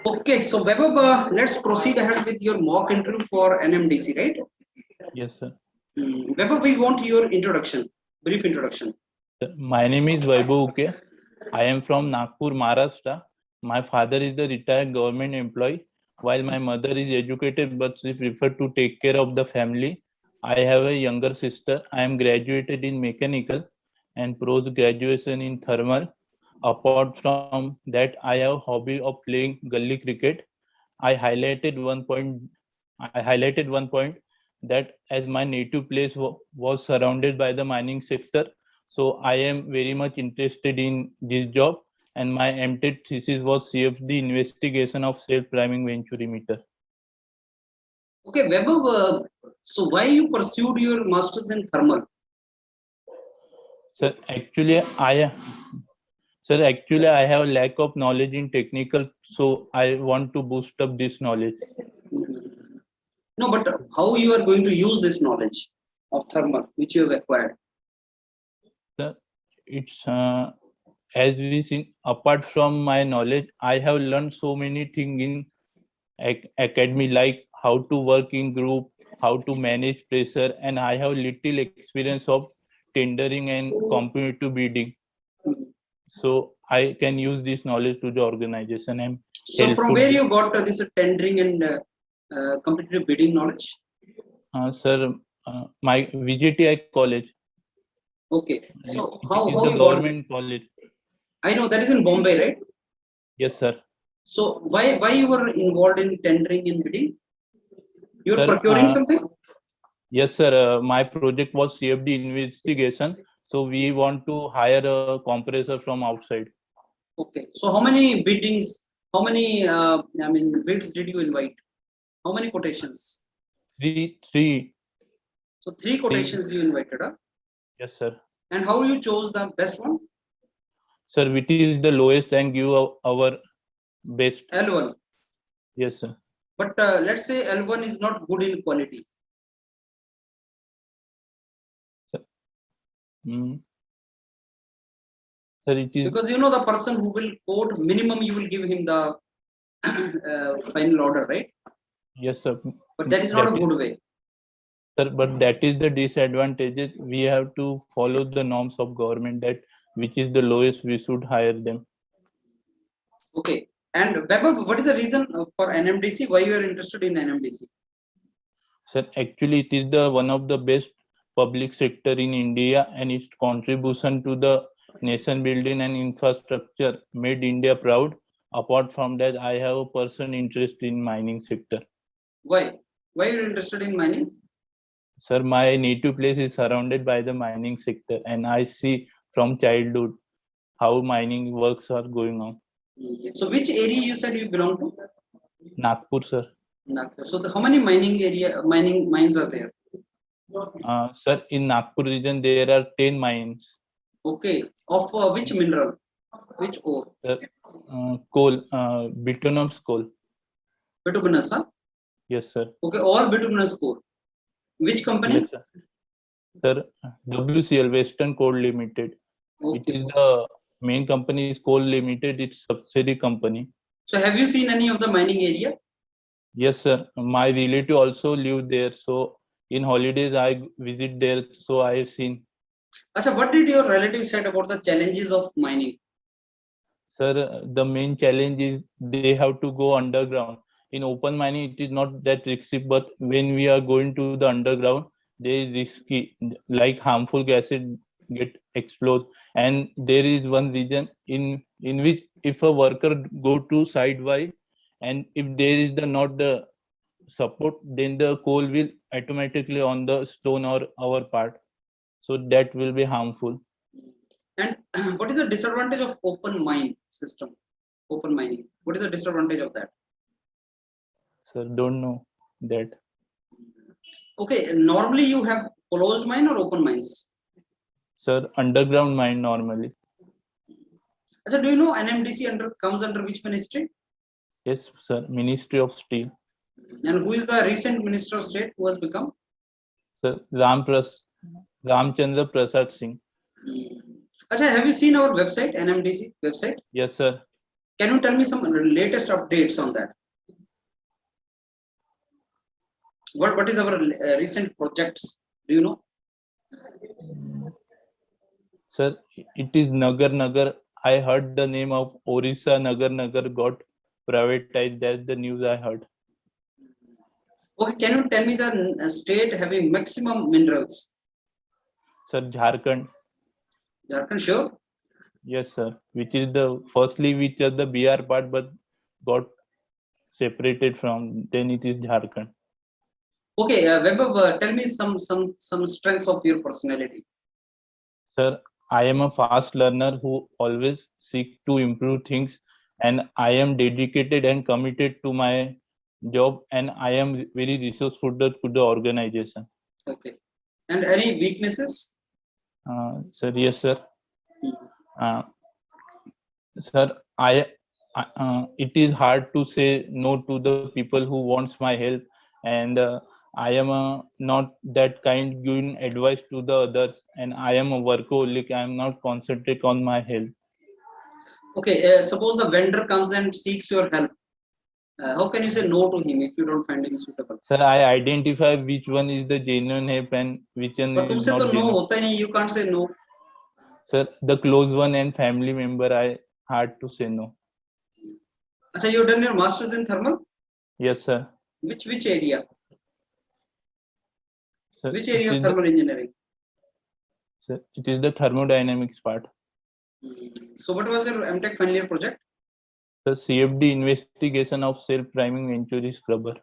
Okay, so Vaibhav, let's proceed ahead with your mock interview for NMDC, right? Yes, sir. Vaibhav, we want your introduction, brief introduction. My name is Vaibhav Uke. I am from Nagpur, Maharashtra. My father is the retired government employee, while my mother is educated but she preferred to take care of the family. I have a younger sister. I am graduated in mechanical and post graduation in thermal. Apart from that, I have hobby of playing gully cricket. I highlighted one point. I highlighted one point that as my native place was surrounded by the mining sector, so I am very much interested in this job. And my MTech thesis was CFD investigation of self-priming venturimeter. Okay, Vaibhav, so why you pursued your masters in thermal? Sir, actually, I have lack of knowledge in technical, so I want to boost up this knowledge. No, but how you are going to use this knowledge of thermal which you have acquired? Sir, it's as we see, apart from my knowledge, I have learned so many things in academy, like how to work in group, how to manage pressure, and I have little experience of tendering and competitive bidding. So I can use this knowledge to the organization and So help from to where you got this tendering and competitive bidding knowledge? sir, my VGTI college. Okay, so It how is the you got this? government college. I know that is in Bombay, right? Yes, sir. So why you were involved in tendering and bidding? You're Sir, procuring something? yes, sir. My project was CFD investigation. So we want to hire a compressor from outside. Okay. So how many biddings? How many bids did you invite? How many quotations? Three. So three quotations you invited, huh? Yes, sir. And how you chose the best one? Sir, which is the lowest and give our best. L1. Yes, sir. But let's say L1 is not good in quality. Mm. Sir, it is. Because you know the person who will quote minimum, you will give him the final order, right? Yes, sir. But that is not a good way. Sir, but that is the disadvantages. We have to follow the norms of government that which is the lowest we should hire them. Okay. And Vaibhav, what is the reason for NMDC? Why you are interested in NMDC? Sir, actually, it is the one of the best public sector in India, and its contribution to the nation building and infrastructure made India proud. Apart from that, I have a personal interest in mining sector. Why? Why you are interested in mining? Sir, my native place is surrounded by the mining sector, and I see from childhood how mining works are going on. So which area you said you belong to? Nagpur, sir. Nagpur. So how many mining mines are there? Sir, in Nagpur region, there are 10 mines. Okay. Of which mineral? Which ore? Sir, coal, bituminous coal. Bituminous, huh? Yes, sir. Okay, all bituminous core. Which company? Yes, sir. Sir, WCL, Western Coal Limited. Okay. It is the main company is Coal Limited. It's subsidiary company. So have you seen any of the mining area? Yes, sir. My relative also live there. So in holidays, I visit there. So I have seen. Acha, what did your relative said about the challenges of mining? Sir, the main challenge is they have to go underground. In open mining, it is not that risky, but when we are going to the underground, there is risky, like harmful gases get explode. And there is one region in which if a worker go to sidewise, and if there is the not the support, then the coal will automatically on the stone or our part. So that will be harmful. And what is the disadvantage of open mine system? Open mining. What is the disadvantage of that? Sir, don't know that. Okay, normally you have closed mine or open mines? Sir, underground mine normally. Acha, do you know NMDC comes under which ministry? Yes, sir. Ministry of Steel. And who is the recent Minister of State who has become? Sir, Ramchandra Prasad Singh. Acha, have you seen our website, NMDC website? Yes, sir. Can you tell me some latest updates on that? What is our recent projects? Do you know? Sir, it is Nagar Nagar. I heard the name of Orissa Nagar Nagar got privatized. That's the news I heard. Okay, can you tell me the state having maximum minerals? Sir, Jharkhand. Jharkhand, sure. Yes, sir. Which is the firstly which is the BR part, but got separated from. Then it is Jharkhand. Okay, Vaibhav, tell me some strengths of your personality. Sir, I am a fast learner who always seek to improve things, and I am dedicated and committed to my job, and I am very resourceful to the organization. Okay, and any weaknesses? Sir, yes, sir. Sir, it is hard to say no to the people who wants my help, and I am not that kind giving advice to the others, and I am a workaholic. I am not concentrate on my health. Okay, suppose the vendor comes and seeks your help. How can you say no to him if you don't find him suitable? Sir, I identify which one is the genuine help and which one पर is तुमसे not तो no genuine. होता ही नहीं. You can't say no. Sir, the close one and family member, I hard to say no. अच्छा, you done your masters in thermal? Yes, sir. Which area? Sir, Which it area of is thermal engineering? sir, it is the thermodynamics part. So what was your MTech final year project? The CFD investigation of self-priming Venturi scrubber.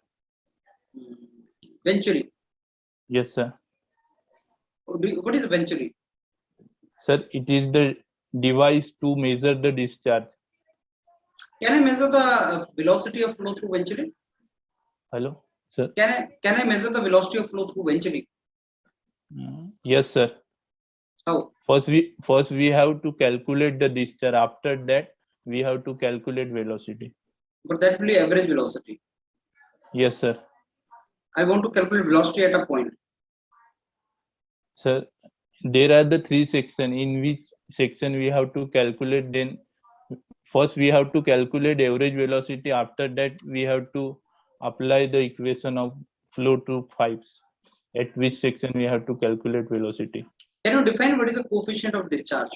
Venturi. Yes, sir. What is a Venturi? Sir, it is the device to measure the discharge. Can I measure the velocity of flow through Venturi? Hello, sir. Can I measure the velocity of flow through Venturi? Yes, sir. How? First we have to calculate the discharge. After that, we have to calculate velocity. But that will be average velocity. Yes, sir. I want to calculate velocity at a point. Sir, there are the three sections. In which section we have to calculate? Then first we have to calculate average velocity. After that, we have to apply the equation of flow to pipes. At which section we have to calculate velocity? Can you define what is the coefficient of discharge?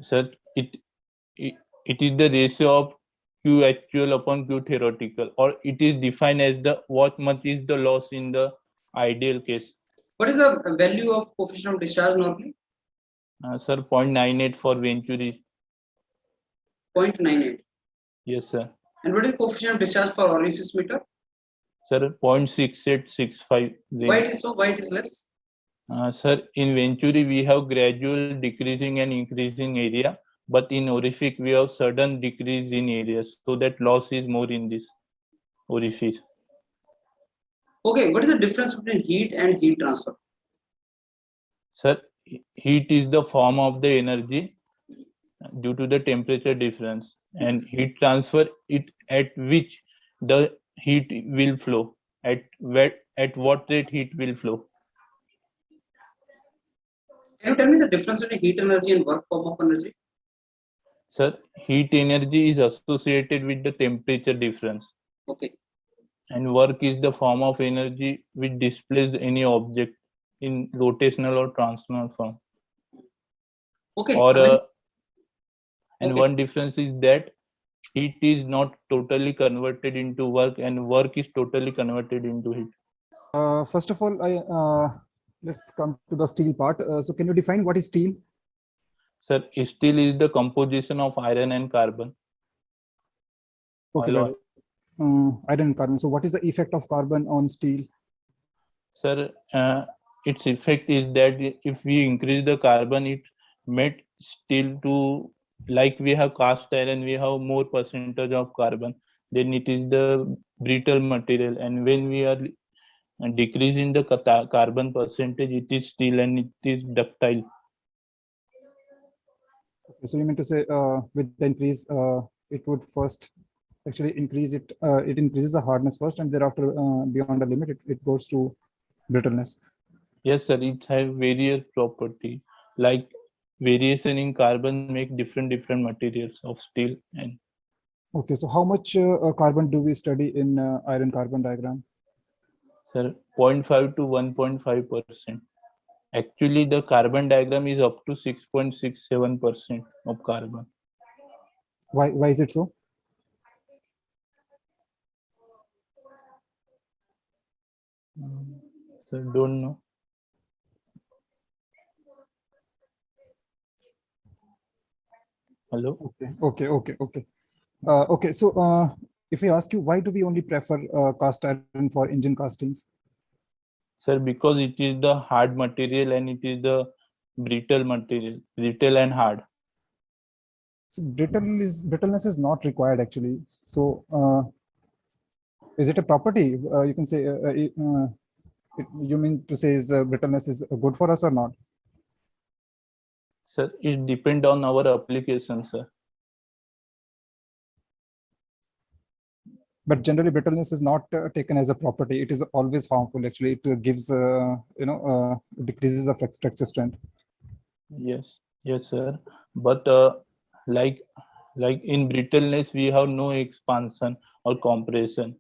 Sir, it is the ratio of Q actual upon Q theoretical, or it is defined as the what much is the loss in the ideal case. What is the value of coefficient of discharge normally? Sir, 0.98 for Venturi. 0.98. Yes, sir. And what is the coefficient of discharge for orifice meter? Sir, 0.6865. Why it is so? Why it is less? Sir, in Venturi we have gradual decreasing and increasing area, but in orifice we have sudden decrease in area, so that loss is more in this orifice. Okay, what is the difference between heat and heat transfer? Sir, heat is the form of the energy due to the temperature difference, and heat transfer it at which the heat will flow, at what rate heat will flow. Can you tell me the difference between heat energy and work form of energy? Sir, heat energy is associated with the temperature difference. Okay. And work is the form of energy which displays any object in rotational or translational form. Okay. Or okay. one difference is that heat is not totally converted into work, and work is totally converted into heat. First of all, let's come to the steel part. So can you define what is steel? Sir, steel is the composition of iron and carbon. Okay, iron and carbon. So what is the effect of carbon on steel? Sir, its effect is that if we increase the carbon, it made steel to, like we have cast iron, we have more percentage of carbon, then it is the brittle material, and when we are decreasing the carbon percentage, it is steel and it is ductile. Okay, so you mean to say with the increase, it would first actually increase it, it increases the hardness first, and thereafter beyond the limit, it goes to brittleness. Yes, sir, it has various property. Like variation in carbon make different materials of steel. And Okay, so how much carbon do we study in iron carbon diagram? sir, 0.5 to 1.5%. Actually, the carbon diagram is up to 6.67% of carbon. Why is it so? Sir, don't know. Hello. Okay. Okay, so if I ask you, why do we only prefer cast iron for engine castings? Sir, because it is the hard material and it is the brittle material, brittle and hard. So brittleness is not required actually. So is it a property? You can say you mean to say is brittleness is good for us or not? Sir, it depends on our application, sir. But generally brittleness is not taken as a property. It is always harmful actually. It gives decreases of structure strength. Yes, sir. But like in brittleness, we have no expansion or compression,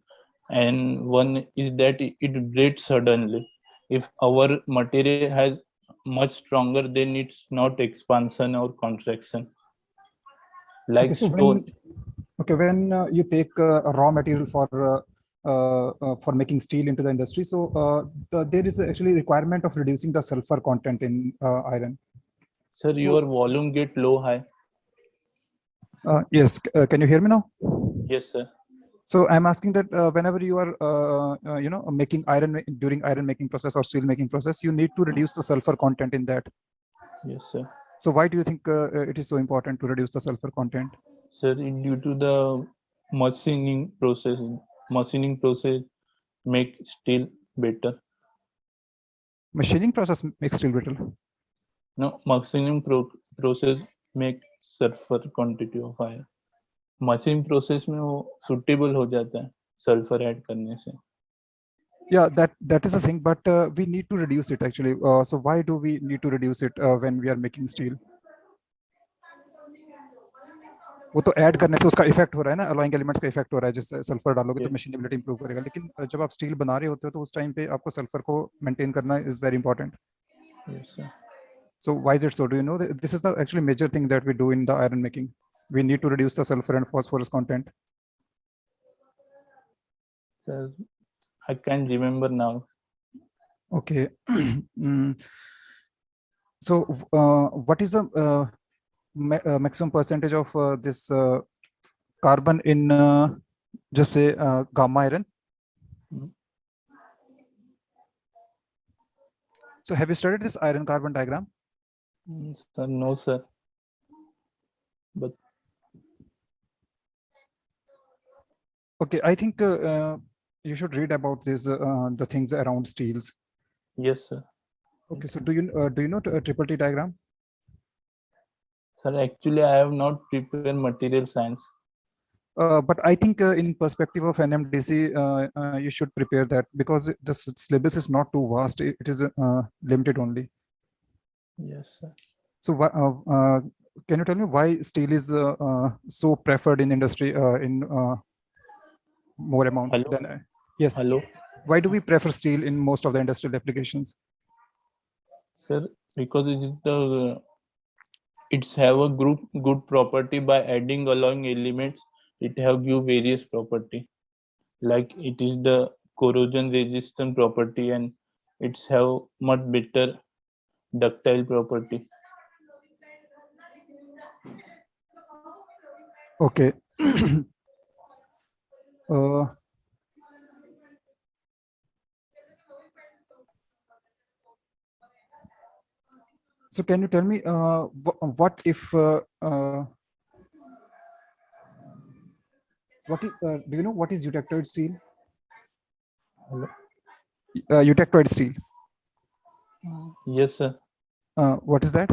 and one is that it breaks suddenly. If our material has much stronger, then it's not expansion or contraction. Like Okay, so stone. when you take a raw material for making steel into the industry, so there is actually requirement of reducing the sulfur content in iron. Sir, your volume get low high. Yes, can you hear me now? Yes, sir. So I'm asking that whenever you are making during iron making process or steel making process, you need to reduce the sulfur content in that. Yes, sir. So why do you think it is so important to reduce the sulfur content? Sir, due to the machining process make steel better. Machining process makes steel brittle. No, machining process make sulfur quantity of higher. Machine process में वो suitable हो जाता है sulphur add करने से. Yeah, that is the thing, but we need to reduce it actually. So why do we need to reduce it when we are making steel? वो तो add करने से उसका इफेक्ट हो रहा है ना, अलॉइंग एलिमेंट्स का इफेक्ट हो रहा है, जैसे सल्फर डालोगे तो मशीनेबिलिटी इंप्रूव करेगा, लेकिन जब आप स्टील बना रहे होते हो तो उस टाइम पे आपको सल्फर को मेंटेन करना is very important. So why is it so? Do you know that this is the actually major thing that we do in the iron making? We need to reduce the sulfur and phosphorus content. Sir, I can't remember now. Okay. So what is the maximum percentage of this carbon in just say gamma iron? So have you studied this iron carbon diagram? Sir, no, sir. But okay, I think you should read about this the things around steels. Yes, sir. Okay, so do you know triple T diagram? Sir, actually I have not prepared material science. But I think in perspective of NMDC, you should prepare that because the syllabus is not too vast. It is limited only. Yes, sir. So can you tell me why steel is so preferred in industry in more amount? Hello? Than yes. Hello. Why do we prefer steel in most of the industrial applications? Sir, because it's have a good property by adding alloying elements. It have give various property, like it is the corrosion resistant property and it's have much better ductile property. Okay. So can you tell me what if do you know what is eutectoid steel? Hello? Eutectoid steel. Yes, sir. What is that?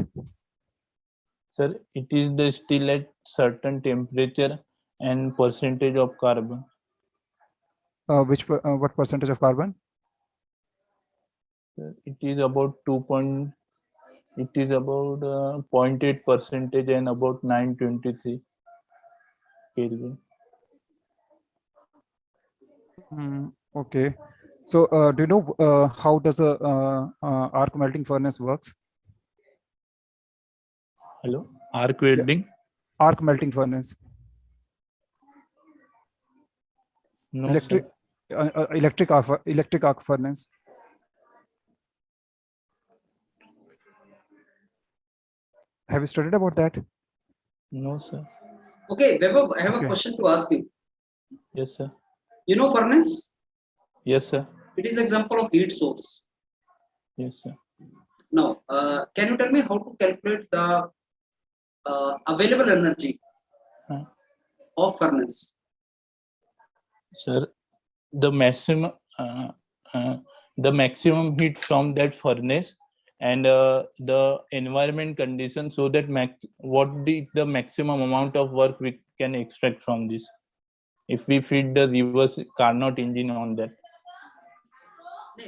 Sir, it is the steel at certain temperature and percentage of carbon. What percentage of carbon? Sir, it is about 2.5 It is about 0.8% and about 923 Kelvin. Okay. So do you know how does a arc melting furnace works? Hello, arc welding? Arc melting furnace. No, Electric sir. electric arc furnace. Have you studied about that? No, sir. Okay, Vaibhav, I have a Okay. question to ask you. Yes, sir. You know furnace? Yes, sir. It is example of heat source. Yes, sir. Now, can you tell me how to calculate the available energy Huh. of furnace? Sir, the maximum heat from that furnace and the environment condition, so that the maximum amount of work we can extract from this if we feed the reverse Carnot engine on that.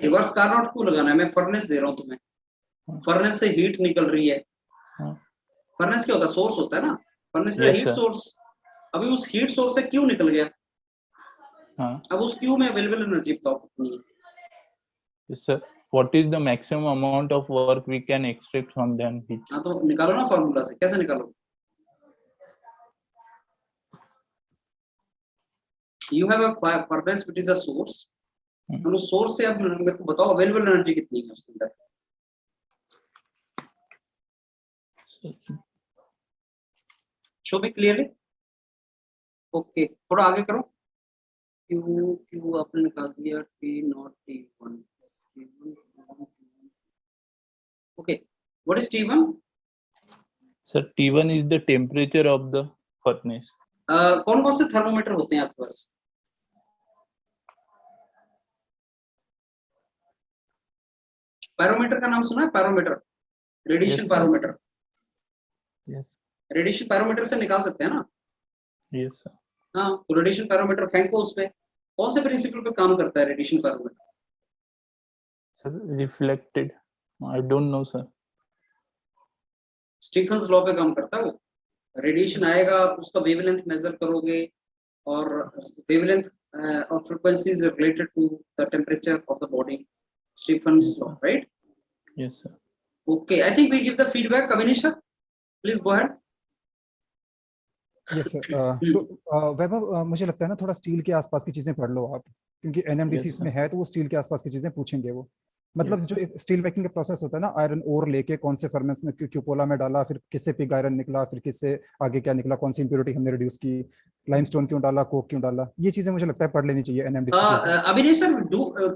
Reverse Carnot क्यों लगाना है? मैं furnace दे रहा हूँ तुम्हें, furnace से heat निकल रही है. फर्नेस क्या होता है? सोर्स होता है ना. Furnace is heat source. अभी उस हीट सोर्स से क्यों निकल गया? अब उस क्यू में अवेलेबल एनर्जी बताओ कितनी है? Yes, sir. What is the maximum amount of work we can extract from that heat? हाँ तो निकालो ना फॉर्मूला से. कैसे निकालो? You have a furnace which is a source. और उस सोर्स से अब मेरे को बताओ अवेलेबल एनर्जी कितनी है उसके अंदर? Show me clearly. ओके, थोड़ा आगे करो. क्यू आपने निकाल दिया. T not T1. Okay, what is T1? Sir, T1 is the temperature of the furnace. कौन कौन से थर्मोमीटर होते हैं आपके पास? पैरोमीटर का नाम सुना है? Pyrometer, radiation pyrometer. Yes. Radiation pyrometer से निकाल सकते हैं ना? Yes, sir. हाँ, तो रेडिएशन पैरोमीटर फेंको उसमें. कौन से प्रिंसिपल पे काम करता है radiation parameter? Sir, reflected. I don't know, sir. Stefan's law पे काम करता है वो. रेडिएशन आएगा, उसका वेवलेंथ मेजर करोगे और वेवलेंथ और frequency is related to the temperature of the body. Stefan's law, right? Yes, sir. Okay, I think we give the feedback. Avinish sir, please go ahead. Yes sir. So वैभव, मुझे लगता है ना थोड़ा steel के आसपास की चीजें पढ़ लो आप, क्योंकि एनएमडीसी Yes, में है तो वो स्टील के आसपास की चीजें पूछेंगे वो. मतलब Yes. जो स्टील मेकिंग का प्रोसेस होता है ना, आयरन ओर लेके कौन से फर्नेस में क्यूपोला में डाला, फिर किससे पिग आयरन निकला, फिर किससे आगे क्या निकला, कौन सी इंप्योरिटी हमने रिड्यूस की, लाइमस्टोन क्यों डाला, कोक क्यों डाला, ये चीजें मुझे लगता है पढ़ लेनी चाहिए NMDC. Avinish sir,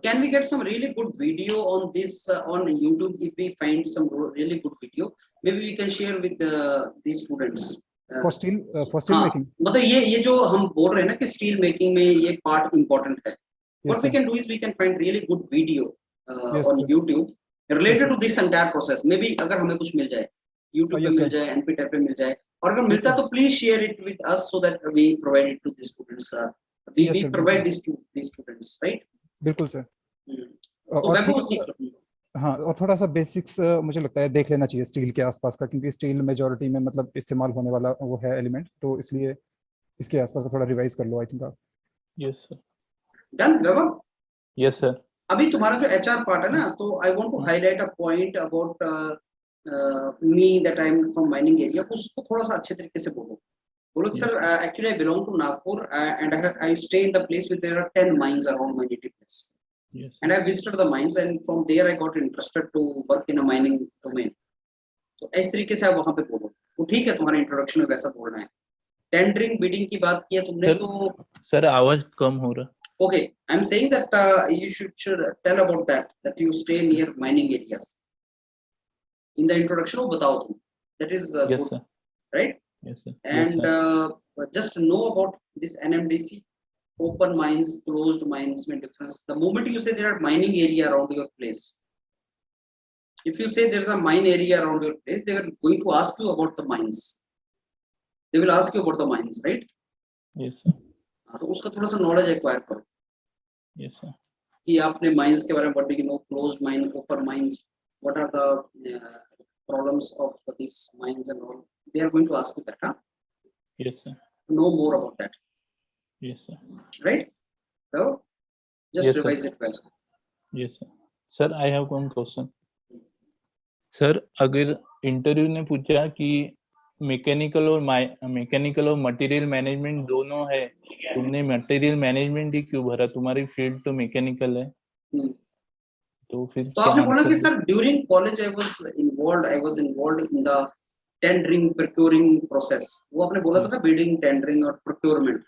can we get some really good video on this on YouTube? If we find some really good video, maybe we can share with these students. For steel making. मतलब ये जो हम बोल रहे हैं ना कि steel making में ये पार्ट इंपॉर्टेंट है. What we can do is we can find really good video on YouTube related to this entire process. Maybe अगर हमें कुछ मिल जाए, YouTube पे मिल जाए, NPTEL पे मिल जाए, और अगर मिलता तो please share it with us so that we provide it to the students. We provide this to these students, right? बिल्कुल सर. हाँ, और थोड़ा सा बेसिक्स मुझे लगता है देख लेना चाहिए स्टील के आसपास का, क्योंकि स्टील मेजॉरिटी में मतलब इस्तेमाल होने वाला वो है एलिमेंट, तो इसलिए इसके आसपास का थोड़ा रिवाइज कर लो. आई थिंक आप. Yes, sir. Done, Vaibhav? Yes, sir. अभी तुम्हारा जो HR पार्ट है ना, तो I want to highlight a point about me that I am from mining area. उसको थोड़ा सा अच्छे तरीके से बोलो. बोलो कि sir, actually I belong to Nagpur and I stay in the place where there are 10 mines around my native place. Yes. And I visited the mines and from there I got interested to work in a mining domain. तो इस तरीके से आप वहाँ पे बोलो. तो ठीक है, तुम्हारा इंट्रोडक्शन में वैसा बोलना है. टेंडरिंग बिडिंग की बात की है तुमने, तो सर आवाज कम हो रहा. Okay, I'm saying that you should tell about that you stay near mining areas. In the introduction, वो बताओ तुम. That is Yes, good, sir. right? Yes, sir. And Yes, sir. just know about this NMDC, open mines, closed mines, में difference. The moment you say there are mining area around your place, if you say there's a mine area around your place, they are going to ask you about the mines. They will ask you about the mines, right? Yes, sir. तो उसका थोड़ा सा knowledge acquire करो. Yes, sir. कि आपने mines के बारे में what do you know, closed mine, open mines, what are the problems of these mines and all, they are going to ask you that, huh? Yes, sir. Know more about that, Yes, sir. right? So just Yes, sir. revise it well. Yes, sir. Sir, I have one question. Sir अगर interview ने पूछा कि mechanical और material management दोनों है, तुमने material management ही क्यों भरा, तुम्हारी फील्ड तो मैकेनिकल है, तो फिर तो क्या आपने बोला कि answer? Sir during college I was involved in the tendering procuring process, वो आपने बोला था ना, बिडिंग, टेंडरिंग और प्रोक्योरमेंट।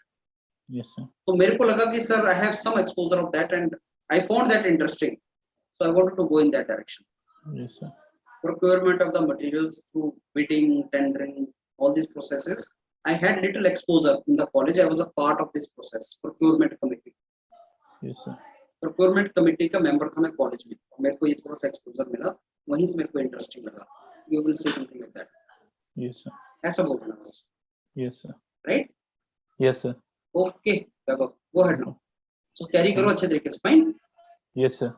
Yes sir. तो मेरे को लगा कि sir I have some exposure of that and I found that interesting, so I wanted to go in that direction. Yes sir. Procurement of the materials through bidding, tendering, all these processes, I had little exposure in the college. I was a part of this process, procurement committee. Yes sir. Procurement committee का member था मैं college में, मेरे को ये थोड़ा सा exposure मिला, वहीं से मेरे को interesting लगा। You will say something like that. Yes sir. ऐसा बोल देना बस। Yes sir. Right? Yes sir. Okay, go ahead now. So तैयारी करो अच्छे तरीके से, fine? Yes sir.